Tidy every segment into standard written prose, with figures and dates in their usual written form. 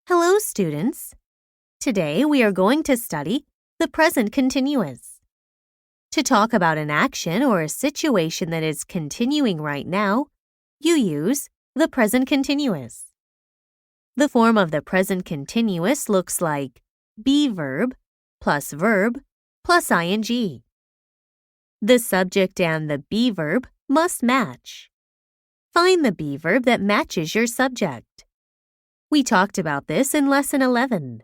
Hello, students. Today we are going to study the present continuous. To talk about an action or a situation that is continuing right now, you use the present continuous. The form of the present continuous looks like be verb plus ing. The subject and the be verb must match. Find the be verb that matches your subject. We talked about this in Lesson 11.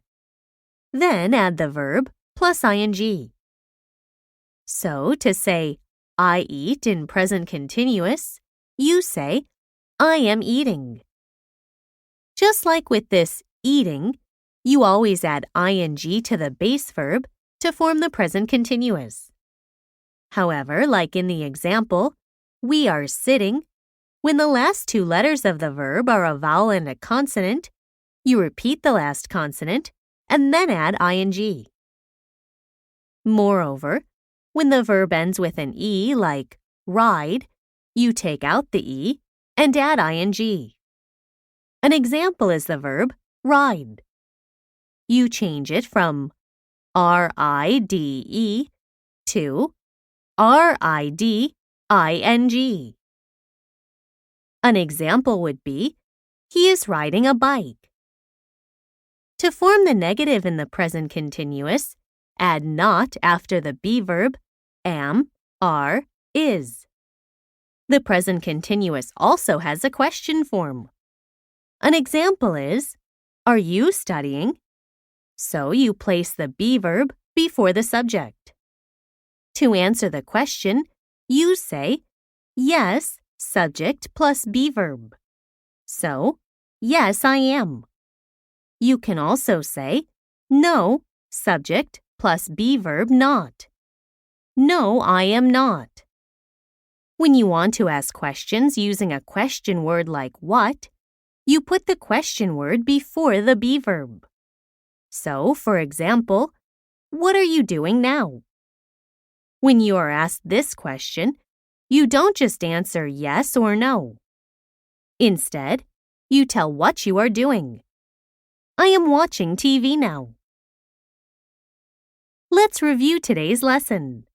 Then add the verb plus ing. So, to say, I eat in present continuous, you say, I am eating. Just like with this eating, you always add ing to the base verb to form the present continuous. However, like in the example, we are sitting. When the last two letters of the verb are a vowel and a consonant, you repeat the last consonant and then add ing. Moreover, when the verb ends with an e like ride, you take out the e and add ing. An example is the verb ride. You change it from ride to riding. An example would be, he is riding a bike. To form the negative in the present continuous, add not after the be verb, am, are, is. The present continuous also has a question form. An example is, are you studying? So you place the be verb before the subject. To answer the question, you say, yes, subject plus be verb. So, yes, I am. You can also say, no, subject plus be verb not. No, I am not. When you want to ask questions using a question word like what, you put the question word before the be verb. So, for example, what are you doing now? When you are asked this question, you don't just answer yes or no. Instead, you tell what you are doing. I am watching TV now. Let's review today's lesson.